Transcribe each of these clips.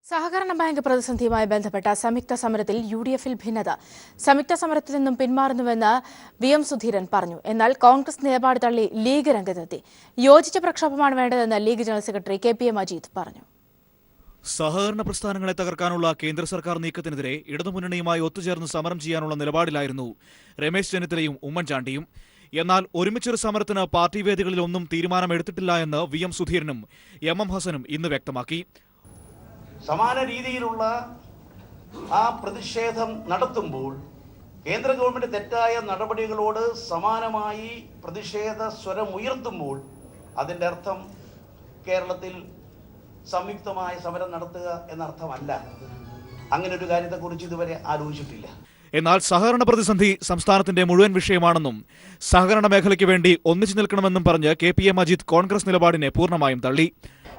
സഹകരണ ബാങ്ക് പ്രതിസന്ധിയുമായി ബന്ധപ്പെട്ട സംയുക്ത സമരത്തിൽ യുഡിഎഫിൽ ഭിന്നത. സംയുക്ത സമരത്തിൽ നിന്നും പിന്മാറുന്നുവെന്ന് വി.എം. സുധീരൻ പറഞ്ഞു. എന്നാൽ കോൺഗ്രസ് നിലപാട് തള്ളി ലീഗ് രംഗത്തെത്തി. യോജിച്ച പ്രക്ഷോഭമാണ് വേണ്ടതെന്ന് league general secretary KPA. Majeed പറഞ്ഞു. സഹകരണ പ്രസ്ഥാനങ്ങളെ തകർക്കാനുള്ള കേന്ദ്ര സർക്കാർ നീക്കത്തിനെതിരെ ഇടതുമുന്നണിയുമായി ഒത്തുചേർന്ന് സമരം ചെയ്യാനുള്ള നിലപാടിലായിരുന്നു രമേശ് ചെന്നിത്തലയും ഉമ്മൻചാണ്ടിയും. എന്നാൽ ഒരുമിച്ചൊരു സമരത്തിന് പാർട്ടി വേദികളിലൊന്നും തീരുമാനമെടുത്തിട്ടില്ല എന്ന് വി.എം. സുധീരനും എം.എം. ഹസനും ഇന്ന് വ്യക്തമാക്കി. സമാന രീതിയിലുള്ള ആ പ്രതിഷേധം നടത്തുമ്പോൾ കേന്ദ്ര ഗവൺമെന്റ് തെറ്റായ നടപടികളോട് സമാനമായി പ്രതിഷേധ സ്വരം ഉയർത്തുമ്പോൾ അതിൻ്റെ അർത്ഥം കേരളത്തിൽ സംയുക്തമായ സമരം നടത്തുക എന്നർത്ഥമല്ല. അങ്ങനെ ഒരു കാര്യത്തെക്കുറിച്ച് ഇതുവരെ ആലോചിച്ചിട്ടില്ല. എന്നാൽ സഹകരണ പ്രതിസന്ധി സംസ്ഥാനത്തിന്റെ മുഴുവൻ വിഷയമാണെന്നും സഹകരണ മേഖലയ്ക്ക് വേണ്ടി ഒന്നിച്ചു നിൽക്കണമെന്നും പറഞ്ഞ് കെ.പി.എ. മജീദ് കോൺഗ്രസ് നിലപാടിനെ പൂർണ്ണമായും തള്ളി.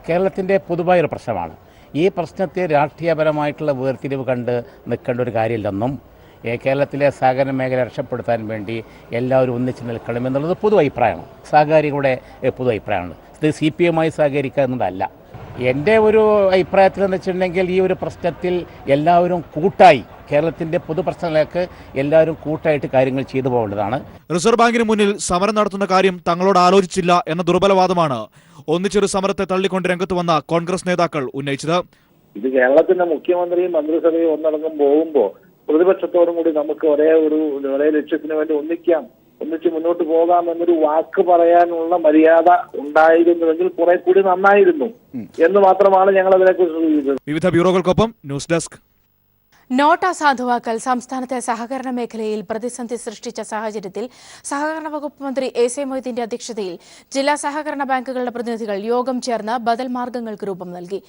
കേരളത്തിന്റെ പൊതുവായൊരു പ്രശ്നമാണ്. ഈ പ്രശ്നത്തെ രാഷ്ട്രീയപരമായിട്ടുള്ള വേർതിരിവ് കണ്ട് നിൽക്കേണ്ട ഒരു കാര്യമില്ലെന്നും കേരളത്തിലെ സഹകരണ മേഖല രക്ഷപ്പെടുത്താൻ വേണ്ടി എല്ലാവരും ഒന്നിച്ചു നിൽക്കണമെന്നുള്ളത് പൊതു അഭിപ്രായമാണ്. സഹകാരികളുടെ പൊതു അഭിപ്രായമാണ്. ഇത് CPM സഹകരിക്കുക എന്നതല്ല. എൻ്റെ ഒരു അഭിപ്രായത്തിൽ എന്ന് വെച്ചിട്ടുണ്ടെങ്കിൽ ഈ ഒരു പ്രശ്നത്തിൽ എല്ലാവരും കൂട്ടായി കേരളത്തിൻ്റെ പൊതുപ്രശ്നങ്ങൾക്ക് എല്ലാവരും കൂട്ടായിട്ട് കാര്യങ്ങൾ ചെയ്തു പോകേണ്ടതാണ്. റിസർവ് ബാങ്കിന് മുന്നിൽ സമരം നടത്തുന്ന കാര്യം തങ്ങളോട് ആലോചിച്ചില്ല എന്ന ദുർബലവാദമാണ് ഒന്നിച്ചൊരു സമരത്തെ തള്ളിക്കൊണ്ട് രംഗത്ത് വന്ന കോൺഗ്രസ് നേതാക്കൾ ഉന്നയിച്ചത്. ഇത് കേരളത്തിന്റെ മുഖ്യമന്ത്രിയും മന്ത്രിസഭയും ഒന്നടങ്കം പോകുമ്പോൾ പ്രതിപക്ഷത്തോടും കൂടി നമുക്ക് ഒരേ ലക്ഷ്യത്തിന് വേണ്ടി ഒന്നിച്ച് മുന്നോട്ട് പോകാം എന്നൊരു വാക്ക് പറയാനുള്ള മര്യാദ ഉണ്ടായിരുന്നുവെങ്കിൽ കുറെ കൂടി നന്നായിരുന്നു എന്ന് മാത്രമാണ് ഞങ്ങൾ അതിനെക്കുറിച്ച്. വിവിധ ബ്യൂറോകൾക്കൊപ്പം ന്യൂസ് ഡെസ്ക്. നോട്ട് അസാധുവാക്കൽ സംസ്ഥാനത്തെ സഹകരണ മേഖലയിൽ പ്രതിസന്ധി സൃഷ്ടിച്ച സാഹചര്യത്തിൽ സഹകരണ വകുപ്പ് മന്ത്രി എ.സി. മൊയ്തീന്റെ അധ്യക്ഷതയിൽ ജില്ലാ സഹകരണ ബാങ്കുകളുടെ പ്രതിനിധികൾ യോഗം ചേർന്ന് ബദൽ മാർഗങ്ങൾക്ക് രൂപം നൽകി.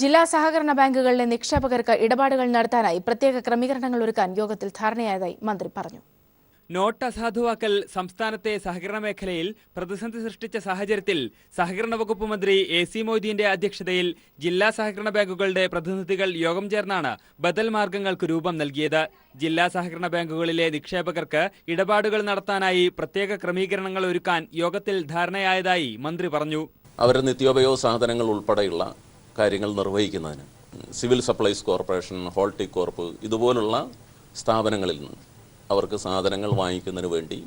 ജില്ലാ സഹകരണ ബാങ്കുകളിലെ നിക്ഷേപകർക്ക് ഇടപാടുകൾ നടത്താനായി പ്രത്യേക ക്രമീകരണങ്ങൾ ഒരുക്കാൻ യോഗത്തിൽ ധാരണയായതായി മന്ത്രി പറഞ്ഞു. നോട്ട് അസാധുവാക്കൽ സംസ്ഥാനത്തെ സഹകരണ മേഖലയിൽ പ്രതിസന്ധി സൃഷ്ടിച്ച സാഹചര്യത്തിൽ സഹകരണ വകുപ്പ് മന്ത്രി എ.സി. മൊയ്തീന്റെ അധ്യക്ഷതയിൽ ജില്ലാ സഹകരണ ബാങ്കുകളുടെ പ്രതിനിധികൾ യോഗം ചേർന്നാണ് ബദൽ മാർഗങ്ങൾക്ക് രൂപം നൽകിയത്. ജില്ലാ സഹകരണ ബാങ്കുകളിലെ നിക്ഷേപകർക്ക് ഇടപാടുകൾ നടത്താനായി പ്രത്യേക ക്രമീകരണങ്ങൾ ഒരുക്കാൻ യോഗത്തിൽ ധാരണയായതായി മന്ത്രി പറഞ്ഞു. അവരുടെ നിത്യോപയോഗ സാധനങ്ങൾ ഉൾപ്പെടെയുള്ള കാര്യങ്ങൾ നിർവഹിക്കുന്നതിന് സിവിൽ സപ്ലൈസ് കോർപ്പറേഷൻ, ഹോൾട്ടികോർപ്പ് ഇതുപോലുള്ള സ്ഥാപനങ്ങളിൽ നിന്ന് അവർക്ക് സാധനങ്ങൾ വാങ്ങിക്കുന്നതിന് വേണ്ടി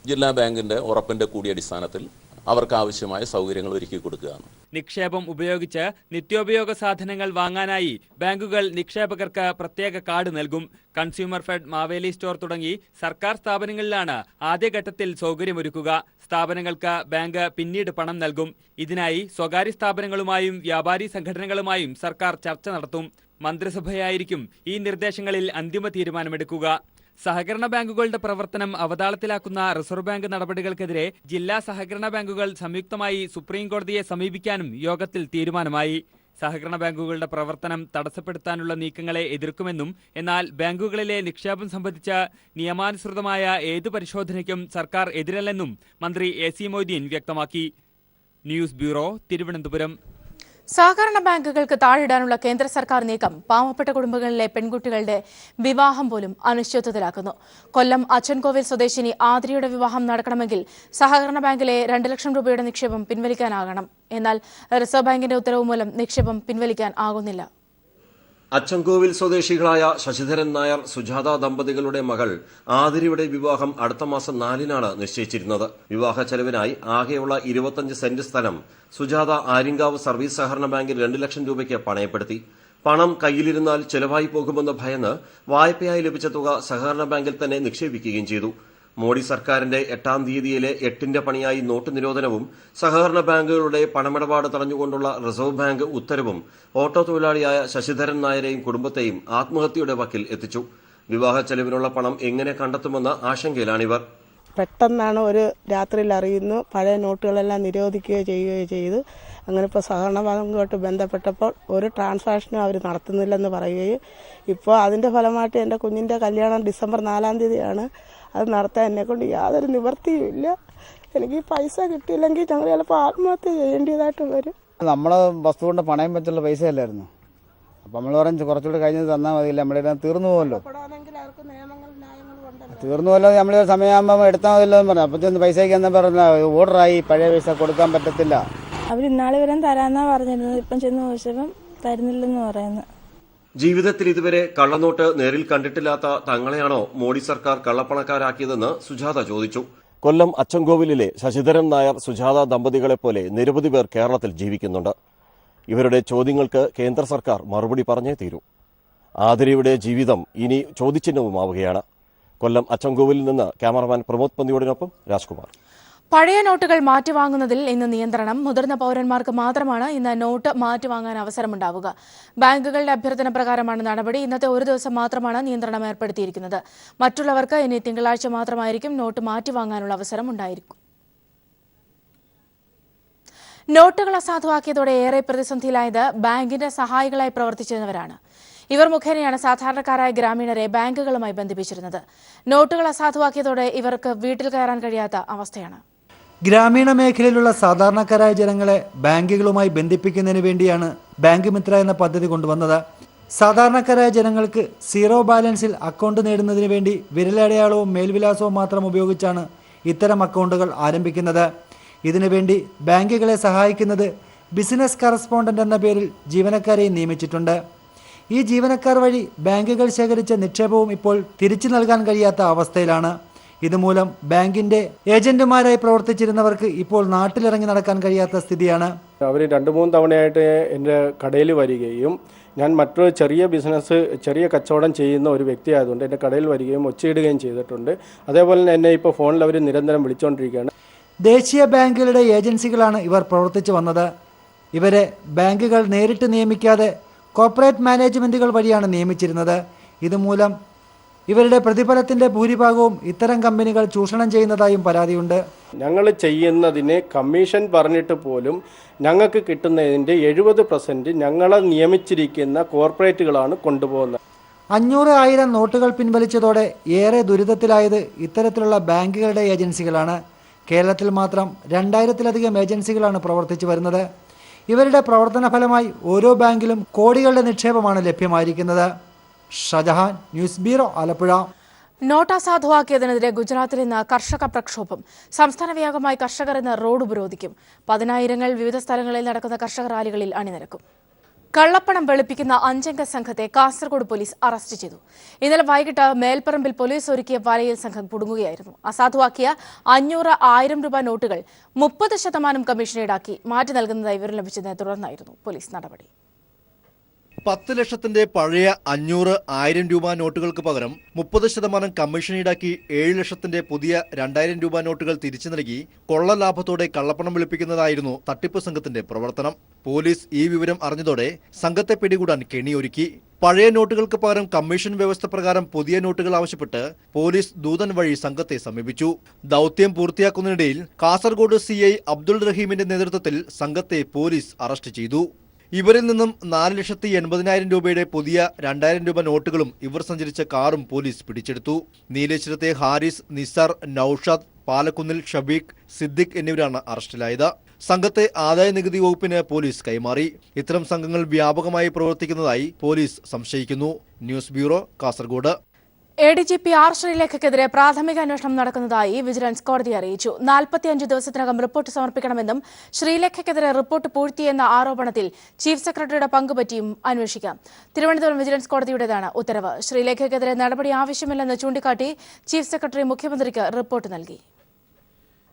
ജില്ലാ ബാങ്കിന്റെ ഉറപ്പിന്റെ കൂടിയ അടിസ്ഥാനത്തിൽ അവർക്ക് ആവശ്യമായ സൗകര്യങ്ങൾ ഒരുക്കി കൊടുക്കുകയാണ്. നിക്ഷേപം ഉപയോഗിച്ച് നിത്യോപയോഗ സാധനങ്ങൾ വാങ്ങാനായി ബാങ്കുകൾ നിക്ഷേപകർക്ക് പ്രത്യേക കാർഡ് നൽകും. കൺസ്യൂമർ ഫെഡ്, മാവേലി സ്റ്റോർ തുടങ്ങി സർക്കാർ സ്ഥാപനങ്ങളിലാണ് ആദ്യഘട്ടത്തിൽ സൗകര്യമൊരുക്കുക. സ്ഥാപനങ്ങൾക്ക് ബാങ്ക് പിന്നീട് പണം നൽകും. ഇതിനായി സ്വകാര്യ സ്ഥാപനങ്ങളുമായും വ്യാപാരി സംഘടനകളുമായും സർക്കാർ ചർച്ച നടത്തും. മന്ത്രിസഭയായിരിക്കും ഈ നിർദ്ദേശങ്ങളിൽ അന്തിമ തീരുമാനമെടുക്കുക. സഹകരണ ബാങ്കുകളുടെ പ്രവർത്തനം അവതാളത്തിലാക്കുന്ന റിസർവ് ബാങ്ക് നടപടികൾക്കെതിരെ ജില്ലാ സഹകരണ ബാങ്കുകൾ സംയുക്തമായി സുപ്രീം കോടതിയെ സമീപിക്കാനും യോഗത്തിൽ തീരുമാനമായി. സഹകരണ ബാങ്കുകളുടെ പ്രവർത്തനം തടസ്സപ്പെടുത്താനുള്ള നീക്കങ്ങളെ എതിർക്കുമെന്നും എന്നാൽ ബാങ്കുകളിലെ നിക്ഷേപം സംബന്ധിച്ച നിയമാനുസൃതമായ ഏതു പരിശോധനയ്ക്കും സർക്കാർ എതിരല്ലെന്നും മന്ത്രി എ.സി. മൊയ്തീൻ വ്യക്തമാക്കി. News bureau, Thiruvananthapuram. സഹകരണ ബാങ്കുകൾക്ക് താഴിടാനുള്ള കേന്ദ്ര സർക്കാർ നീക്കം പാവപ്പെട്ട കുടുംബങ്ങളിലെ പെൺകുട്ടികളുടെ വിവാഹം പോലും അനിശ്ചിതത്വത്തിലാക്കുന്നു. കൊല്ലം അച്ചൻകോവിൽ സ്വദേശിനി ആതിരയുടെ വിവാഹം നടക്കണമെങ്കിൽ സഹകരണ ബാങ്കിലെ 2 ലക്ഷം രൂപയുടെ നിക്ഷേപം പിൻവലിക്കാനാകണം. എന്നാൽ റിസർവ് ബാങ്കിന്റെ ഉത്തരവ് മൂലം നിക്ഷേപം പിൻവലിക്കാൻ ആകുന്നില്ല. അച്ചൻകോവിൽ സ്വദേശികളായ ശശിധരൻ നായർ, സുജാത ദമ്പതികളുടെ മകൾ ആതിരയുടെ വിവാഹം അടുത്ത മാസം 4-നാണ് നിശ്ചയിച്ചിരുന്നത്. വിവാഹ ചെലവിനായി ആകെയുള്ള 25 സെന്റ് സ്ഥലം സുജാത ആര്യങ്കാവ് സർവീസ് സഹകരണ ബാങ്കിൽ 2 ലക്ഷം രൂപയ്ക്ക് പണയപ്പെടുത്തി. പണം കയ്യിലിരുന്നാൽ ചെലവായി പോകുമെന്ന് ഭയന്ന് വായ്പയായി ലഭിച്ച തുക സഹകരണ ബാങ്കിൽ തന്നെ നിക്ഷേപിക്കുകയും ചെയ്തു. മോഡി സർക്കാരിന്റെ 8-ാം തീയതിയിലെ 8ന്റെ പണിയായി നോട്ട് നിരോധനവും സഹകരണ ബാങ്കുകളുടെ പണമിടപാട് തടഞ്ഞുകൊണ്ടുള്ള റിസർവ് ബാങ്ക് ഉത്തരവും ഓട്ടോ തൊഴിലാളിയായ ശശിധരൻ നായരെയും കുടുംബത്തെയും ആത്മഹത്യയുടെ വക്കിൽ എത്തിച്ചു. വിവാഹ ചെലവിനുള്ള പണം എങ്ങനെ കണ്ടെത്തുമെന്ന ആശങ്കയിലാണിവർ. പെട്ടെന്നാണ് ഒരു രാത്രിയിൽ അറിയുന്നു, പഴയ നോട്ടുകളെല്ലാം നിരോധിക്കുകയോ ചെയ്യുകയോ ചെയ്തു. അങ്ങനെ ഇപ്പോൾ സഹകരണ ബാങ്കുമായിട്ട് ബന്ധപ്പെട്ടപ്പോൾ ഒരു ട്രാൻസാക്ഷനും അവർ നടത്തുന്നില്ലെന്ന് പറയുകയും ഇപ്പോൾ അതിൻ്റെ ഫലമായിട്ട് എൻ്റെ കുഞ്ഞിൻ്റെ കല്യാണം ഡിസംബർ 4-ാം തീയതിയാണ്. അത് നടത്താൻ എന്നെക്കൊണ്ട് യാതൊരു നിവൃത്തിയുമില്ല. എനിക്ക് ഈ പൈസ കിട്ടിയില്ലെങ്കിൽ ഞങ്ങൾ ചിലപ്പോൾ ആത്മഹത്യ ചെയ്യേണ്ടതായിട്ട് വരും. നമ്മളെ വസ്തു കൊണ്ട് പണയം വെച്ചുള്ള പൈസ അല്ലായിരുന്നു. അപ്പം നമ്മൾ പറഞ്ഞു കുറച്ചുകൂടി കഴിഞ്ഞ് തന്നാൽ മതിയില്ല, നമ്മുടെ തീർന്നു പോകുമല്ലോ. തീർന്നുമല്ലോ, നമ്മൾ സമയമാകുമ്പോൾ എടുത്താൽ മതില്ലോ എന്ന് പറഞ്ഞു. അപ്പത്തേന്ന് പൈസയ്ക്ക് എന്നാ പറഞ്ഞ ഓർഡറായി, പഴയ പൈസ കൊടുക്കാൻ പറ്റത്തില്ല. അവർ ഇന്നാളെ വരാൻ തരാന്നാ പറഞ്ഞിരുന്നത്. ഇപ്പം ചെന്ന് ചോദിച്ചപ്പം തരുന്നില്ലെന്ന് പറയുന്നു. ജീവിതത്തിൽ ഇതുവരെ കള്ളനോട്ട് നേരിൽ കണ്ടിട്ടില്ലാത്ത തങ്ങളെയാണോ മോഡി സർക്കാർ കള്ളപ്പണക്കാരാക്കിയതെന്ന് സുജാത ചോദിച്ചു. കൊല്ലം അച്ചൻകോവിലിലെ ശശിധരൻ നായർ സുജാത ദമ്പതികളെപ്പോലെ നിരവധി പേർ കേരളത്തിൽ ജീവിക്കുന്നുണ്ട്. ഇവരുടെ ചോദ്യങ്ങൾക്ക് കേന്ദ്ര സർക്കാർ മറുപടി പറഞ്ഞേ തീരൂ. ആതിരയുടെ ജീവിതം ഇനി ചോദ്യചിഹ്നവുമാവുകയാണ്. കൊല്ലം അച്ചൻകോവിലിൽ നിന്ന് ക്യാമറമാൻ പ്രമോദ് പന്തിയോടിനൊപ്പം രാജ്കുമാർ. പഴയ നോട്ടുകൾ മാറ്റിവാങ്ങുന്നതിൽ ഇന്ന് നിയന്ത്രണം. മുതിർന്ന പൗരന്മാർക്ക് മാത്രമാണ് ഇന്ന് നോട്ട് മാറ്റിവാങ്ങാൻ അവസരമുണ്ടാവുക. ബാങ്കുകളുടെ അഭ്യർത്ഥന പ്രകാരമാണ് നടപടി. ഇന്നത്തെ ഒരു ദിവസം മാത്രമാണ് നിയന്ത്രണം ഏർപ്പെടുത്തിയിരിക്കുന്നത്. മറ്റുള്ളവർക്ക് ഇനി തിങ്കളാഴ്ച മാത്രമായിരിക്കും നോട്ട് മാറ്റിവാങ്ങാനുള്ള അവസരം ഉണ്ടായിരിക്കും. നോട്ടുകൾ അസാധുവാക്കിയതോടെ ഏറെ പ്രതിസന്ധിയിലായത് ബാങ്കിന്റെ സഹായികളായി പ്രവർത്തിച്ചിരുന്നവരാണ്. ഇവർ മുഖേനയാണ് സാധാരണക്കാരായ ഗ്രാമീണരെ ബാങ്കുകളുമായി ബന്ധിപ്പിച്ചിരുന്നത്. നോട്ടുകൾ അസാധുവാക്കിയതോടെ ഇവർക്ക് വീട്ടിൽ കയറാൻ കഴിയാത്ത അവസ്ഥയാണ്. ഗ്രാമീണ മേഖലയിലുള്ള സാധാരണക്കാരായ ജനങ്ങളെ ബാങ്കുകളുമായി ബന്ധിപ്പിക്കുന്നതിന് വേണ്ടിയാണ് ബാങ്ക് മിത്ര എന്ന പദ്ധതി കൊണ്ടുവന്നത്. സാധാരണക്കാരായ ജനങ്ങൾക്ക് സീറോ ബാലൻസിൽ അക്കൗണ്ട് നേടുന്നതിന് വേണ്ടി വിരലടയാളവും മേൽവിലാസവും മാത്രം ഉപയോഗിച്ചാണ് ഇത്തരം അക്കൗണ്ടുകൾ ആരംഭിക്കുന്നത്. ഇതിനുവേണ്ടി ബാങ്കുകളെ സഹായിക്കുന്നത് ബിസിനസ് കറസ്പോണ്ടന്റ് എന്ന പേരിൽ ജീവനക്കാരെയും നിയമിച്ചിട്ടുണ്ട്. ഈ ജീവനക്കാർ വഴി ബാങ്കുകൾ ശേഖരിച്ച നിക്ഷേപവും ഇപ്പോൾ തിരിച്ചു നൽകാൻ കഴിയാത്ത അവസ്ഥയിലാണ്. ഇതുമൂലം ബാങ്കിന്റെ ഏജന്റുമാരായി പ്രവർത്തിച്ചിരുന്നവർക്ക് ഇപ്പോൾ നാട്ടിലിറങ്ങി നടക്കാൻ കഴിയാത്ത സ്ഥിതിയാണ്. അവർ 2-3 തവണയായിട്ട് എൻ്റെ കടയിൽ വരികയും ഞാൻ മറ്റൊരു ചെറിയ കച്ചവടം ചെയ്യുന്ന ഒരു വ്യക്തിയായതുകൊണ്ട് എൻ്റെ കടയിൽ വരികയും ഒച്ചയിടുകയും ചെയ്തിട്ടുണ്ട്. അതേപോലെ തന്നെ എന്നെ ഇപ്പോൾ ഫോണിൽ അവർ നിരന്തരം വിളിച്ചുകൊണ്ടിരിക്കുകയാണ്. ദേശീയ ബാങ്കുകളുടെ ഏജൻസികളാണ് ഇവർ പ്രവർത്തിച്ചു വന്നത്. ഇവരെ ബാങ്കുകൾ നേരിട്ട് നിയമിക്കാതെ കോർപ്പറേറ്റ് മാനേജ്മെന്റുകൾ വഴിയാണ് നിയമിച്ചിരുന്നത്. ഇതുമൂലം ഇവരുടെ പ്രതിഫലത്തിന്റെ ഭൂരിഭാഗവും ഇത്തരം കമ്പനികൾ ചൂഷണം ചെയ്യുന്നതായും പരാതിയുണ്ട്. ഞങ്ങൾ ചെയ്യുന്നതിന് കമ്മീഷൻ പറഞ്ഞിട്ട് പോലും ഞങ്ങൾക്ക് കിട്ടുന്നതിൻ്റെ 70% ഞങ്ങളെ നിയമിച്ചിരിക്കുന്ന കോർപ്പറേറ്റുകളാണ് കൊണ്ടുപോകുന്നത്. 500,000 നോട്ടുകൾ പിൻവലിച്ചതോടെ ഏറെ ദുരിതത്തിലായത് ഇത്തരത്തിലുള്ള ബാങ്കുകളുടെ ഏജൻസികളാണ്. കേരളത്തിൽ മാത്രം 2000-ലധികം ഏജൻസികളാണ് പ്രവർത്തിച്ചു വരുന്നത്. ഇവരുടെ പ്രവർത്തന ഫലമായി ഓരോ ബാങ്കിലും കോടികളുടെ നിക്ഷേപമാണ് ലഭ്യമായിരിക്കുന്നത്. Shajahan, news bureau, Alappuzha. Note അസാധുവാക്കിയതിനെതിരെ ഗുജറാത്തിൽ ഇന്ന് കർഷക പ്രക്ഷോഭം. സംസ്ഥാന വ്യാപകമായി കർഷകർ ഇന്ന് റോഡ് ഉപരോധിക്കും. 10,000 വിവിധ സ്ഥലങ്ങളിൽ നടക്കുന്ന കർഷക റാലികളിൽ അണിനിരക്കും. കള്ളപ്പണം വെളുപ്പിക്കുന്ന 5-അംഗ സംഘത്തെ കാസർഗോഡ് പോലീസ് അറസ്റ്റ് ചെയ്തു. ഇന്നലെ വൈകിട്ട് മേൽപ്പറമ്പിൽ പോലീസ് ഒരുക്കിയ വലയിൽ സംഘം കുടുങ്ങുകയായിരുന്നു. അസാധുവാക്കിയ 500-1000 രൂപ നോട്ടുകൾ 30% കമ്മീഷൻ ഈടാക്കി മാറ്റി നൽകുന്നതായി വിവരം ലഭിച്ചതിനെ തുടർന്നായിരുന്നു പോലീസ് നടപടി. 10 ലക്ഷത്തിന്റെ പഴയ 500-1000 രൂപ നോട്ടുകൾക്ക് പകരം 30% കമ്മീഷൻ ഈടാക്കി 7 ലക്ഷത്തിന്റെ പുതിയ 2000 രൂപ നോട്ടുകൾ തിരിച്ചു നൽകി കൊള്ള ലാഭത്തോടെ കള്ളപ്പണം വെളുപ്പിക്കുന്നതായിരുന്നു തട്ടിപ്പ് സംഘത്തിന്റെ പ്രവർത്തനം. പോലീസ് ഈ വിവരം അറിഞ്ഞതോടെ സംഘത്തെ പിടികൂടാൻ കെണിയൊരുക്കി. പഴയ നോട്ടുകൾക്ക് പകരം കമ്മീഷൻ വ്യവസ്ഥ പ്രകാരം പുതിയ നോട്ടുകൾ ആവശ്യപ്പെട്ട് പോലീസ് ദൂതൻ വഴി സംഘത്തെ സമീപിച്ചു. ദൗത്യം പൂർത്തിയാക്കുന്നതിനിടയിൽ കാസർഗോഡ് CI അബ്ദുൾ റഹീമിന്റെ നേതൃത്വത്തിൽ സംഘത്തെ പോലീസ് അറസ്റ്റ് ചെയ്തു. ഇവരിൽ നിന്നും 4,80,000 രൂപയുടെ പുതിയ 2000 രൂപ നോട്ടുകളും ഇവർ സഞ്ചരിച്ച കാറും പോലീസ് പിടിച്ചെടുത്തു. നീലേശ്വരത്തെ ഹാരിസ്, നിസാർ, നൌഷാദ്, പാലക്കുന്നിൽ ഷബീഖ്, സിദ്ദിഖ് എന്നിവരാണ് അറസ്റ്റിലായത്. സംഘത്തെ ആദായ നികുതി വകുപ്പിന് പോലീസ് കൈമാറി. ഇത്തരം സംഘങ്ങൾ വ്യാപകമായി പ്രവർത്തിക്കുന്നതായി പോലീസ് സംശയിക്കുന്നു. News bureau, Kasaragod. ADGP R. ശ്രീലേഖയ്ക്കെതിരെ പ്രാഥമിക അന്വേഷണം നടക്കുന്നതായി വിജിലൻസ് കോടതിയെ അറിയിച്ചു. 45 ദിവസത്തിനകം റിപ്പോർട്ട് സമർപ്പിക്കണമെന്നും ശ്രീലേഖയ്ക്കെതിരെ റിപ്പോർട്ട് പൂഴ്ത്തിയെന്ന ആരോപണത്തിൽ ചീഫ് സെക്രട്ടറിയുടെ പങ്കുപറ്റിയും അന്വേഷിക്കാം. തിരുവനന്തപുരം വിജിലൻസ് കോടതിയുടേതാണ് ഉത്തരവ്. ശ്രീലേഖയ്ക്കെതിരെ നടപടി ആവശ്യമില്ലെന്ന് ചൂണ്ടിക്കാട്ടി ചീഫ് സെക്രട്ടറി മുഖ്യമന്ത്രിക്ക് റിപ്പോർട്ട് നൽകി.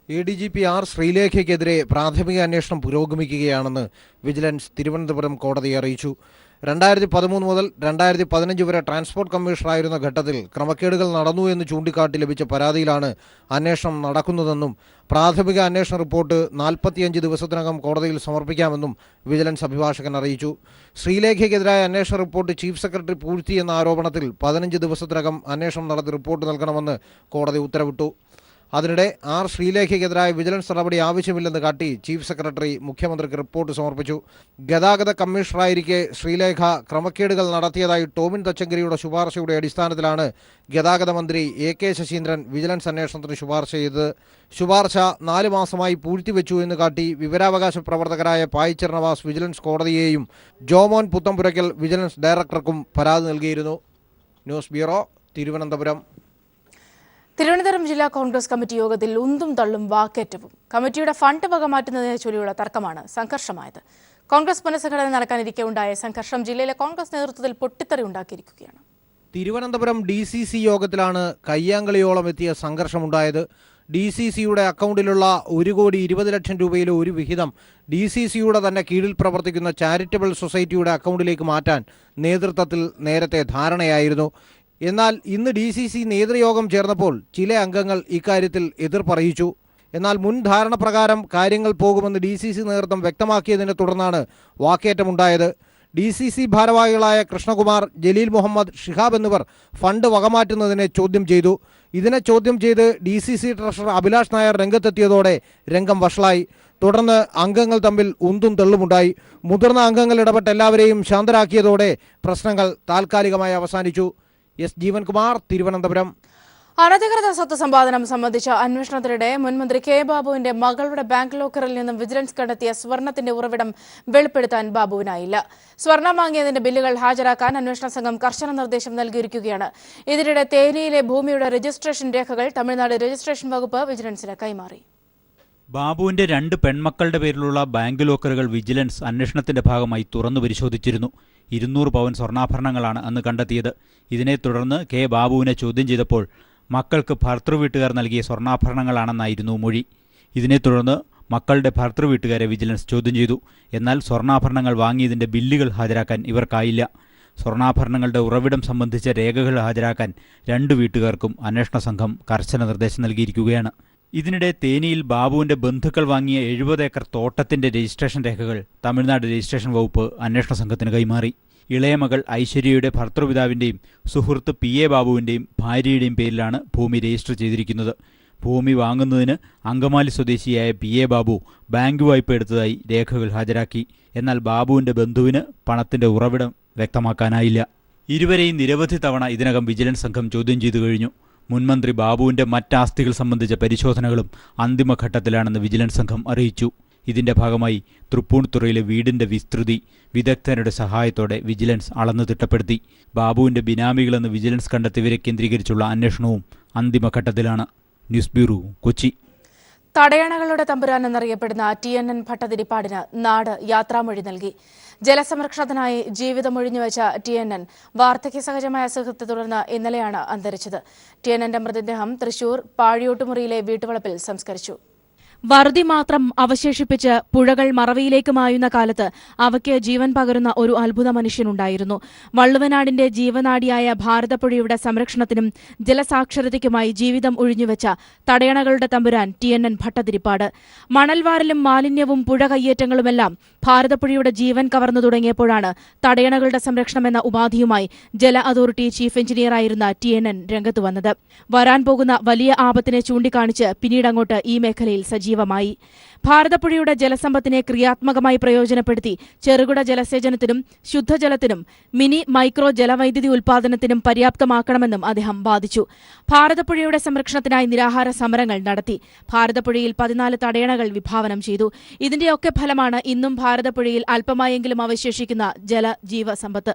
ADGP R. ശ്രീലേഖയ്ക്കെതിരെ പ്രാഥമിക അന്വേഷണം പുരോഗമിക്കുകയാണെന്ന് വിജിലൻസ് തിരുവനന്തപുരം കോടതിയെ അറിയിച്ചു. 2013 മുതൽ 2015 വരെ ട്രാൻസ്പോർട്ട് കമ്മീഷണറായിരുന്ന ഘട്ടത്തിൽ ക്രമക്കേടുകൾ നടന്നു എന്ന് ചൂണ്ടിക്കാട്ടി ലഭിച്ച പരാതിയിലാണ് അന്വേഷണം നടക്കുന്നതെന്നും പ്രാഥമിക അന്വേഷണ റിപ്പോർട്ട് 45 ദിവസത്തിനകം കോടതിയിൽ സമർപ്പിക്കാമെന്നും വിജിലൻസ് അഭിഭാഷകൻ അറിയിച്ചു. ശ്രീലേഖയ്ക്കെതിരായ അന്വേഷണ റിപ്പോർട്ട് ചീഫ് സെക്രട്ടറി പൂഴ്ത്തിയെന്ന ആരോപണത്തിൽ 15 ദിവസത്തിനകം അന്വേഷണം നടത്തി റിപ്പോർട്ട് നൽകണമെന്ന് കോടതി ഉത്തരവിട്ടു. അതിനിടെ R. ശ്രീലേഖയ്ക്കെതിരായ വിജിലൻസ് നടപടി ആവശ്യമില്ലെന്ന് കാട്ടി ചീഫ് സെക്രട്ടറി മുഖ്യമന്ത്രിക്ക് റിപ്പോർട്ട് സമർപ്പിച്ചു. ഗതാഗത കമ്മീഷണറായിരിക്കെ ശ്രീലേഖ ക്രമക്കേടുകൾ നടത്തിയതായി ടോമിൻ തച്ചങ്കരിയുടെ ശുപാർശയുടെ അടിസ്ഥാനത്തിലാണ് ഗതാഗത മന്ത്രി AK ശശീന്ദ്രൻ വിജിലൻസ് അന്വേഷണത്തിന് ശുപാർശ ചെയ്തത്. ശുപാർശ 4 മാസമായി പൂഴ്ത്തിവെച്ചു എന്ന് കാട്ടി വിവരാവകാശ പ്രവർത്തകരായ പായിച്ചർ നവാസ് വിജിലൻസ് കോടതിയെയും ജോമോൻ പുത്തമ്പുരയ്ക്കൽ വിജിലൻസ് ഡയറക്ടർക്കും പരാതി നൽകിയിരുന്നു. News bureau, Thiruvananthapuram. തിരുവനന്തപുരം ജില്ലാ കോൺഗ്രസ് കമ്മിറ്റി യോഗത്തിൽ ഉന്തും തള്ളും വാക്കേറ്റവും. കമ്മിറ്റിയുടെ ഫണ്ട് വക മാറ്റുന്നതിനെ ചൊല്ലിയുള്ള തർക്കമാണ് സംഘർഷമായത്. കോൺഗ്രസ് പുനഃസംഘടന നടക്കാനിരിക്കെ ഉണ്ടായ സംഘർഷം ജില്ലയിലെ കോൺഗ്രസ് നേതൃത്വത്തിൽ പൊട്ടിത്തെറി ഉണ്ടാക്കിയിരിക്കുകയാണ്. തിരുവനന്തപുരം DCC യോഗത്തിലാണ് കയ്യാങ്കളിയോളം എത്തിയ സംഘർഷമുണ്ടായത്. DCCയുടെ അക്കൗണ്ടിലുള്ള 1,20,00,000 രൂപയിലെ ഒരു വിഹിതം DCCയുടെ തന്നെ കീഴിൽ പ്രവർത്തിക്കുന്ന ചാരിറ്റബിൾ സൊസൈറ്റിയുടെ അക്കൗണ്ടിലേക്ക് മാറ്റാൻ നേതൃത്വത്തിൽ നേരത്തെ ധാരണയായിരുന്നു. എന്നാൽ ഇന്ന് DCC നേതൃയോഗം ചേർന്നപ്പോൾ ചില അംഗങ്ങൾ ഇക്കാര്യത്തിൽ എതിർപ്പറിയിച്ചു. എന്നാൽ മുൻ ധാരണ പ്രകാരം കാര്യങ്ങൾ പോകുമെന്ന് DCC നേതൃത്വം വ്യക്തമാക്കിയതിനെ തുടർന്നാണ് വാക്കേറ്റമുണ്ടായത്. DCC ഭാരവാഹികളായ കൃഷ്ണകുമാർ, ജലീൽ മുഹമ്മദ്, ഷിഹാബ് എന്നിവർ ഫണ്ട് വകമാറ്റുന്നതിനെ ചോദ്യം ചെയ്തു. ഇതിനെ ചോദ്യം ചെയ്ത് DCC ട്രഷറർ അഭിലാഷ് നായർ രംഗത്തെത്തിയതോടെ രംഗം വഷളായി. തുടർന്ന് അംഗങ്ങൾ തമ്മിൽ ഉന്തും തള്ളുമുണ്ടായി. മുതിർന്ന അംഗങ്ങൾ ഇടപെട്ട് എല്ലാവരെയും ശാന്തരാക്കിയതോടെ പ്രശ്നങ്ങൾ താൽക്കാലികമായി അവസാനിച്ചു. S. ജീവൻകുമാർ, തിരുവനന്തപുരം. അനധികൃത സ്വത്ത് സമ്പാദനം സംബന്ധിച്ച അന്വേഷണത്തിനിടെ മുൻമന്ത്രി കെ ബാബുവിന്റെ മകളുടെ ബാങ്ക് ലോക്കറിൽ നിന്നും വിജിലൻസ് കണ്ടെത്തിയ സ്വർണത്തിന്റെ ഉറവിടം വെളിപ്പെടുത്താൻ ബാബുവിനായില്ല. സ്വർണം വാങ്ങിയതിന്റെ ബില്ലുകൾ ഹാജരാക്കാൻ അന്വേഷണ സംഘം കർശന നിർദ്ദേശം നൽകിയിരിക്കുകയാണ്. ഇതിനിടെ തേനിയിലെ ഭൂമിയുടെ രജിസ്ട്രേഷൻ രേഖകൾ തമിഴ്നാട് രജിസ്ട്രേഷൻ വകുപ്പ് വിജിലൻസിന് കൈമാറി. ബാബുവിന്റെ 2 പെൺമക്കളുടെ പേരിലുള്ള ബാങ്ക് ലോക്കറുകൾ വിജിലൻസ് അന്വേഷണത്തിന്റെ ഭാഗമായി തുറന്നു പരിശോധിച്ചിരുന്നു. 200 പവൻ സ്വർണ്ണാഭരണങ്ങളാണ് അന്ന് കണ്ടെത്തിയത്. ഇതിനെ തുടർന്ന് കെ ബാബുവിനെ ചോദ്യം ചെയ്തപ്പോൾ മക്കൾക്ക് ഭർത്തൃവീട്ടുകാർ നൽകിയ സ്വർണ്ണാഭരണങ്ങളാണെന്നായിരുന്നു മൊഴി. ഇതിനെ തുടർന്ന് മക്കളുടെ ഭർത്തൃവീട്ടുകാരെ വിജിലൻസ് ചോദ്യം ചെയ്തു. എന്നാൽ സ്വർണ്ണാഭരണങ്ങൾ വാങ്ങിയതിന്റെ ബില്ലുകൾ ഹാജരാക്കാൻ ഇവർക്കായില്ല. സ്വർണ്ണാഭരണങ്ങളുടെ ഉറവിടം സംബന്ധിച്ച രേഖകൾ ഹാജരാക്കാൻ 2 വീട്ടുകാർക്കും അന്വേഷണ സംഘം കർശന നിർദ്ദേശം നൽകിയിരിക്കുകയാണ്. ഇതിനിടെ തേനിയിൽ ബാബുവിന്റെ ബന്ധുക്കൾ വാങ്ങിയ 70 ഏക്കർ തോട്ടത്തിന്റെ രജിസ്ട്രേഷൻ രേഖകൾ തമിഴ്നാട് രജിസ്ട്രേഷൻ വകുപ്പ് അന്വേഷണ സംഘത്തിന് കൈമാറി. ഇളയ മകൾ ഐശ്വര്യയുടെ ഭർത്തൃപിതാവിന്റെയും സുഹൃത്ത് PA ബാബുവിന്റെയും ഭാര്യയുടെയും പേരിലാണ് ഭൂമി രജിസ്റ്റർ ചെയ്തിരിക്കുന്നത്. ഭൂമി വാങ്ങുന്നതിന് അങ്കമാലി സ്വദേശിയായ PA ബാബു ബാങ്ക് വായ്പ എടുത്തതായി രേഖകൾ ഹാജരാക്കി. എന്നാൽ ബാബുവിന്റെ ബന്ധുവിന് പണത്തിന്റെ ഉറവിടം വ്യക്തമാക്കാനായില്ല. ഇരുവരെയും നിരവധി തവണ ഇതിനകം വിജിലൻസ് സംഘം ചോദ്യം ചെയ്തു കഴിഞ്ഞു. മുൻമന്ത്രി ബാബുവിന്റെ മറ്റാസ്തികൾ സംബന്ധിച്ച പരിശോധനകളും അന്തിമഘട്ടത്തിലാണെന്ന് വിജിലൻസ് സംഘം അറിയിച്ചു. ഇതിന്റെ ഭാഗമായി തൃപ്പൂണിത്തുറയിലെ വീടിന്റെ വിസ്തൃതി വിദഗ്ധരുടെ സഹായത്തോടെ വിജിലൻസ് അളന്നു തിട്ടപ്പെടുത്തി. ബാബുവിന്റെ ബിനാമികളെന്ന് വിജിലൻസ് കണ്ടെത്തിയവരെ കേന്ദ്രീകരിച്ചുള്ള അന്വേഷണവും അന്തിമഘട്ടത്തിലാണ്. News bureau, Kochi. തടയണകളുടെ തമ്പുരാൻ എന്നറിയപ്പെടുന്ന TNN ഭട്ടതിരിപ്പാടിന് നാട് യാത്രാമൊഴി നൽകി. ജലസംരക്ഷണത്തിനായി ജീവിതമൊഴിഞ്ഞുവെച്ച TNN വാർദ്ധക്യസഹജമായ അസുഖത്തെ തുടർന്ന് ഇന്നലെയാണ് അന്തരിച്ചത്. TNNന്റെ മൃതദേഹം തൃശൂർ പാഴിയോട്ടുമുറിയിലെ വീട്ടുവളപ്പിൽ സംസ്കരിച്ചു. വറുതി മാത്രം അവശേഷിപ്പിച്ച് പുഴകൾ മറവിയിലേക്ക് മായുന്ന കാലത്ത് അവയ്ക്ക് ജീവൻ പകരുന്ന ഒരു അത്ഭുത മനുഷ്യനുണ്ടായിരുന്നു. വള്ളുവനാടിന്റെ ജീവനാഡിയായ ഭാരതപ്പുഴയുടെ സംരക്ഷണത്തിനും ജലസാക്ഷരതയ്ക്കുമായി ജീവിതം ഒഴിഞ്ഞുവെച്ച തടയണകളുടെ തമ്പുരാൻ TNN ഭട്ടതിരിപ്പാട്. മണൽവാരലും മാലിന്യവും പുഴ കയ്യേറ്റങ്ങളുമെല്ലാം ഭാരതപ്പുഴയുടെ ജീവൻ കവർന്നു തുടങ്ങിയപ്പോഴാണ് തടയണകളുടെ സംരക്ഷണം എന്ന ഉപാധിയുമായി ജല അതോറിറ്റി ചീഫ് എഞ്ചിനീയറായിരുന്ന TNN രംഗത്തു വന്നത്. വരാൻ പോകുന്ന വലിയ ആപത്തിനെ ചൂണ്ടിക്കാണിച്ച് പിന്നീടങ്ങോട്ട് ഈ മേഖലയിൽ സജീവമായി. ഭാരതപ്പുഴയുടെ ജലസമ്പത്തിനെ ക്രിയാത്മകമായി പ്രയോജനപ്പെടുത്തി ചെറുകിട ജലസേചനത്തിനും ശുദ്ധജലത്തിനും മിനി മൈക്രോ ജലവൈദ്യുതി ഉൽപാദനത്തിനും പര്യാപ്തമാക്കണമെന്നും അദ്ദേഹം വാദിച്ചു. ഭാരതപ്പുഴയുടെ സംരക്ഷണത്തിനായി നിരാഹാര സമരങ്ങൾ നടത്തി. ഭാരതപ്പുഴയിൽ 14 തടയണകൾ വിഭാവനം ചെയ്തു. ഇതിന്റെയൊക്കെ ഫലമാണ് ഇന്നും ഭാരതപ്പുഴയിൽ അല്പമായെങ്കിലും അവശേഷിക്കുന്ന ജലജീവസമ്പത്ത്.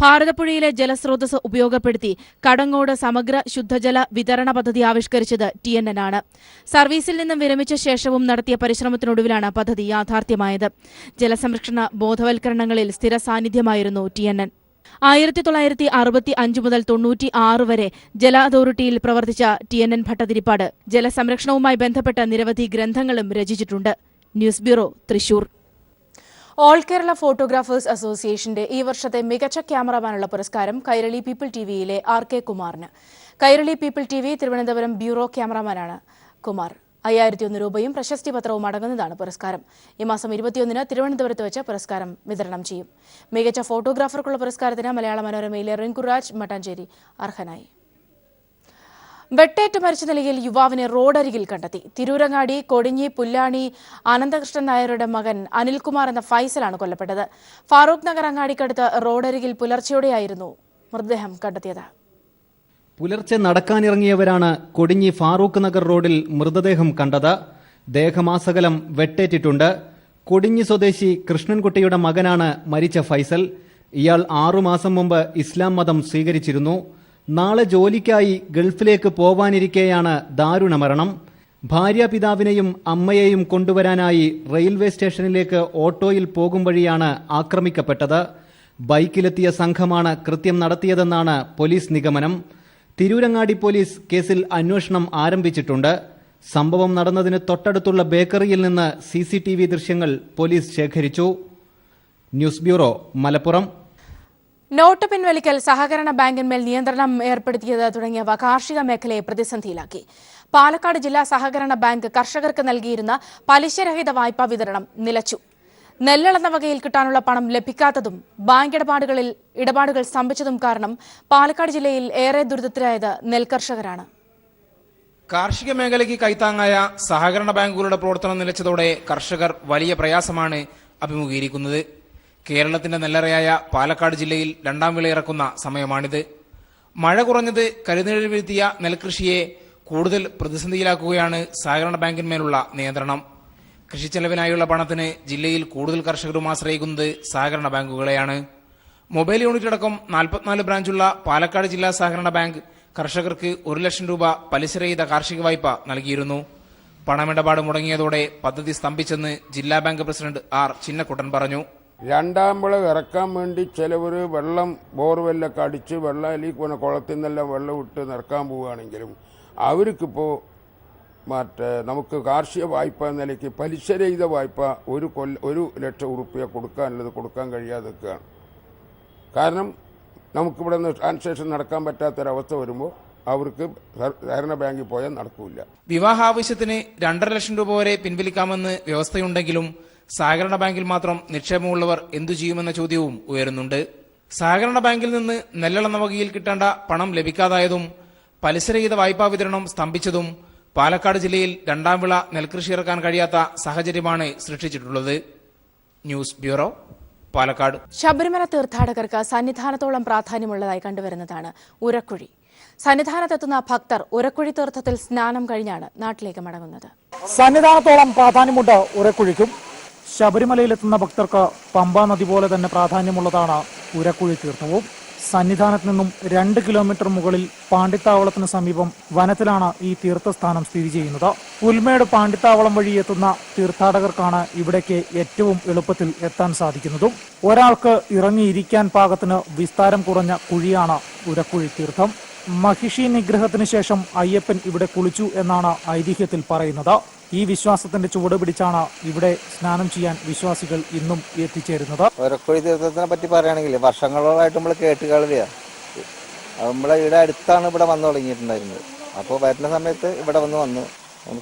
ഭാരതപ്പുഴയിലെ ജലസ്രോതസ് ഉപയോഗപ്പെടുത്തി കടങ്ങോട് സമഗ്ര ശുദ്ധജല വിതരണ പദ്ധതി ആവിഷ്കരിച്ചത് TNN ആണ്. സർവീസിൽ നിന്നും വിരമിച്ച ശേഷവും നടത്തിയ പരിശ്രമത്തിനൊടുവിലാണ് പദ്ധതി യാഥാർത്ഥ്യമായത്. ജലസംരക്ഷണ ബോധവൽക്കരണങ്ങളിൽ സ്ഥിര സാന്നിധ്യമായിരുന്നു TNN. 1965 മുതൽ 96 വരെ ജല അതോറിറ്റിയിൽ പ്രവർത്തിച്ച TNN ഭട്ടതിരിപ്പാട് ജലസംരക്ഷണവുമായി ബന്ധപ്പെട്ട നിരവധി ഗ്രന്ഥങ്ങളും രചിച്ചിട്ടുണ്ട്. News bureau, Thrissur. All Kerala photographers അസോസിയേഷന്റെ ഈ വർഷത്തെ മികച്ച ക്യാമറമാനുള്ള പുരസ്കാരം കൈരളി പീപ്പിൾ TVയിലെ RK കുമാറിന്. Kairali people TV Thiruvananthapuram bureau ക്യാമറമാനാണ് കുമാർ. 5001 രൂപയും പ്രശസ്തി പത്രവും അടങ്ങുന്നതാണ് പുരസ്കാരം. ഈ മാസം 21-ന് തിരുവനന്തപുരത്ത് വെച്ച് പുരസ്കാരം വിതരണം ചെയ്യും. മികച്ച ഫോട്ടോഗ്രാഫർക്കുള്ള പുരസ്കാരത്തിന് മലയാള മനോരമയിലെ റിങ്കുരാജ് മട്ടാഞ്ചേരി അർഹനായി. വെട്ടേറ്റ് മരിച്ച നിലയിൽ യുവാവിനെ റോഡരികിൽ കണ്ടെത്തി. തിരൂരങ്ങാടി കൊടിഞ്ഞി പുല്ലാണി അനന്തകൃഷ്ണൻ നായരുടെ മകൻ അനിൽകുമാർ എന്ന ഫൈസലാണ് കൊല്ലപ്പെട്ടത്. ഫാറൂഖ് നഗർ അങ്ങാടിക്കടുത്ത് റോഡരികിൽ പുലർച്ചെയോടെയായിരുന്നു മൃതദേഹം കണ്ടെത്തിയത്. പുലർച്ചെ നടക്കാനിറങ്ങിയവരാണ് കൊടിഞ്ഞി ഫാറൂഖ് നഗർ റോഡിൽ മൃതദേഹം കണ്ടത്. ദേഹമാസകലം വെട്ടേറ്റിട്ടുണ്ട്. കൊടിഞ്ഞി സ്വദേശി കൃഷ്ണൻകുട്ടിയുടെ മകനാണ് മരിച്ച ഫൈസൽ. ഇയാൾ 6 മാസം മുമ്പ് ഇസ്ലാം മതം സ്വീകരിച്ചിരുന്നു. നാളെ ജോലിക്കായി ഗൾഫിലേക്ക് പോവാനിരിക്കെയാണ് ദാരുണ മരണം. ഭാര്യാപിതാവിനെയും അമ്മയെയും കൊണ്ടുവരാനായി റെയിൽവേ സ്റ്റേഷനിലേക്ക് ഓട്ടോയിൽ പോകും വഴിയാണ് ആക്രമിക്കപ്പെട്ടത്. ബൈക്കിലെത്തിയ സംഘമാണ് കൃത്യം നടത്തിയതെന്നാണ് പോലീസ് നിഗമനം. തിരൂരങ്ങാടി പോലീസ് കേസിൽ അന്വേഷണം ആരംഭിച്ചിട്ടുണ്ട്. സംഭവം നടന്നതിന് തൊട്ടടുത്തുള്ള ബേക്കറിയിൽ നിന്ന് CCTV ദൃശ്യങ്ങൾ പോലീസ് ശേഖരിച്ചു. News bureau, Malappuram. നോട്ട് പിൻവലിക്കൽ, സഹകരണ ബാങ്കിന്മേൽ നിയന്ത്രണം ഏർപ്പെടുത്തിയത് തുടങ്ങിയവ കാർഷിക മേഖലയെ പ്രതിസന്ധിയിലാക്കി. പാലക്കാട് ജില്ലാ സഹകരണ ബാങ്ക് കർഷകർക്ക് നൽകിയിരുന്ന പലിശരഹിത വായ്പാ വിതരണം നിലച്ചു. നെല്ലളന്ന വകയിൽ കിട്ടാനുള്ള പണം ലഭിക്കാത്തതും ബാങ്ക് ഇടപാടുകൾ സ്തംഭിച്ചതും കാരണം പാലക്കാട് ജില്ലയിൽ ഏറെ ദുരിതത്തിലായത് നെൽകർഷകരാണ്. കാർഷിക മേഖലയ്ക്ക് കൈത്താങ്ങായ സഹകരണ ബാങ്കുകളുടെ പ്രവർത്തനം നിലച്ചതോടെ കർഷകർ വലിയ പ്രയാസമാണ് അഭിമുഖീകരിക്കുന്നത്. കേരളത്തിന്റെ നെല്ലറയായ പാലക്കാട് ജില്ലയിൽ രണ്ടാം വിള ഇറക്കുന്ന സമയമാണിത്. മഴ കുറഞ്ഞത് കരുനിഴൽ വീഴ്ത്തിയ നെൽകൃഷിയെ കൂടുതൽ പ്രതിസന്ധിയിലാക്കുകയാണ് സഹകരണ ബാങ്കിന്മേലുള്ള നിയന്ത്രണം. കൃഷിച്ചെലവിനായുള്ള പണത്തിന് ജില്ലയിൽ കൂടുതൽ കർഷകരും ആശ്രയിക്കുന്നത് സഹകരണ ബാങ്കുകളെയാണ്. മൊബൈൽ യൂണിറ്റ് അടക്കം 44 ബ്രാഞ്ചുള്ള പാലക്കാട് ജില്ലാ സഹകരണ ബാങ്ക് കർഷകർക്ക് 1 ലക്ഷം രൂപ പലിശരഹിത കാർഷിക വായ്പ നൽകിയിരുന്നു. പണമിടപാട് മുടങ്ങിയതോടെ പദ്ധതി സ്തംഭിച്ചെന്ന് ജില്ലാ ബാങ്ക് പ്രസിഡന്റ് R. ചിന്നക്കുട്ടൻ പറഞ്ഞു. രണ്ടാം വിള ഇറക്കാൻ വേണ്ടി ചിലവർ വെള്ളം ബോർവെല്ലൊക്കെ അടിച്ച് വെള്ളം അല്ലെങ്കിൽ കുളത്തിൽ നിന്നെല്ലാം വെള്ളം വിട്ട് നിറക്കാൻ പോവുകയാണെങ്കിലും അവർക്കിപ്പോൾ നമുക്ക് കാർഷിക വായ്പ എന്ന നിലയ്ക്ക് പലിശരഹിത വായ്പ 1 ലക്ഷം ഉറുപ്പിക കൊടുക്കാൻ കഴിയാതെ നിൽക്കുകയാണ്. കാരണം നമുക്കിവിടെ നിന്ന് ട്രാൻസാക്ഷൻ നടക്കാൻ പറ്റാത്തൊരവസ്ഥ വരുമ്പോൾ അവർക്ക് സഹകരണ ബാങ്കിൽ പോയാൽ നടക്കില്ല. വിവാഹാവശ്യത്തിന് 2.5 ലക്ഷം രൂപ വരെ പിൻവലിക്കാമെന്ന് വ്യവസ്ഥയുണ്ടെങ്കിലും സഹകരണ ബാങ്കിൽ മാത്രം നിക്ഷേപമുള്ളവർ എന്തു ചെയ്യുമെന്ന ചോദ്യവും ഉയരുന്നുണ്ട്. സഹകരണ ബാങ്കിൽ നിന്ന് നെല്ലളന്ന വകയിൽ കിട്ടേണ്ട പണം ലഭിക്കാതായതും പലിശരഹിത വായ്പാ വിതരണം സ്തംഭിച്ചതും പാലക്കാട് ജില്ലയിൽ രണ്ടാം വിള നെൽകൃഷി ഇറക്കാൻ കഴിയാത്ത സാഹചര്യമാണ് സൃഷ്ടിച്ചിട്ടുള്ളത്. News bureau, Palakkad. ശബരിമല തീർത്ഥാടകർക്ക് സന്നിധാനത്തോളം പ്രാധാന്യമുള്ളതായി കണ്ടുവരുന്നതാണ് ഉരക്കുഴി. സന്നിധാനത്തെത്തുന്ന ഭക്തർ ഉരക്കുഴി തീർത്ഥത്തിൽ സ്നാനം കഴിഞ്ഞാണ് നാട്ടിലേക്ക് മടങ്ങുന്നത്. സന്നിധാനത്തോളം പ്രാധാന്യമുണ്ട് ഉരക്കുഴിക്കും. ശബരിമലയിലെത്തുന്ന ഭക്തർക്ക് പമ്പാ നദി പോലെ തന്നെ പ്രാധാന്യമുള്ളതാണ് ഉരക്കുഴി തീർത്ഥവും. സന്നിധാനത്ത് നിന്നും 2 കിലോമീറ്റർ മുകളിൽ പാണ്ടിത്താവളത്തിന് സമീപം വനത്തിലാണ് ഈ തീർത്ഥസ്ഥാനം സ്ഥിതി ചെയ്യുന്നത്. പുൽമേട് പാണ്ടിത്താവളം വഴി എത്തുന്ന തീർത്ഥാടകർക്കാണ് ഇവിടേക്ക് ഏറ്റവും എളുപ്പത്തിൽ എത്താൻ സാധിക്കുന്നതും. ഒരാൾക്ക് ഇറങ്ങിയിരിക്കാൻ പാകത്തിന് വിസ്താരം കുറഞ്ഞ കുഴിയാണ് ഉരക്കുഴി തീർത്ഥം. മഹിഷി നിഗ്രഹത്തിന് ശേഷം അയ്യപ്പൻ ഇവിടെ കുളിച്ചു എന്നാണ് ഐതിഹ്യത്തിൽ പറയുന്നത്. ഈ വിശ്വാസത്തിന്റെ ചുവട് പിടിച്ചാണ് ഇവിടെ സ്നാനം ചെയ്യാൻ വിശ്വാസികൾ ഇന്നും എത്തിച്ചേരുന്നത്. ഉരക്കുഴി തീർത്ഥത്തിനെ പറ്റി പറയുകയാണെങ്കിൽ വർഷങ്ങളോളായിട്ട് നമ്മൾ കേട്ടുകളിയാണ്. നമ്മളെ ഇവിടെ അടുത്താണ് ഇവിടെ വന്നു തുടങ്ങിയിട്ടുണ്ടായിരുന്നത്. അപ്പോൾ വരുന്ന സമയത്ത് ഇവിടെ വന്നു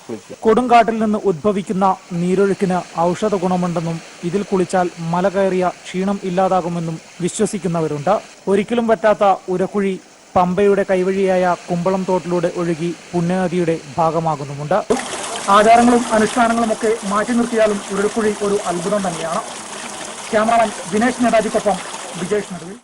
കുളിക്കുക. കൊടുങ്കാട്ടിൽ നിന്ന് ഉദ്ഭവിക്കുന്ന നീരൊഴുക്കിന് ഔഷധ ഗുണമുണ്ടെന്നും ഇതിൽ കുളിച്ചാൽ മല കയറിയ ക്ഷീണം ഇല്ലാതാകുമെന്നും വിശ്വസിക്കുന്നവരുണ്ട്. ഒരിക്കലും പറ്റാത്ത ഉരക്കുഴി പമ്പയുടെ കൈവഴിയായ കുമ്പളം തോട്ടിലൂടെ ഒഴുകി പുണ്യനദിയുടെ ഭാഗമാകുന്നുമുണ്ട്. ആചാരങ്ങളും അനുഷ്ഠാനങ്ങളും ഒക്കെ മാറ്റി നിർത്തിയാലും ഉരക്കുഴി ഒരു അത്ഭുതം തന്നെയാണ്. ക്യാമറാമാൻ വിനേഷ് നേതാജിക്കൊപ്പം വിജേഷ് നടുവിൽ.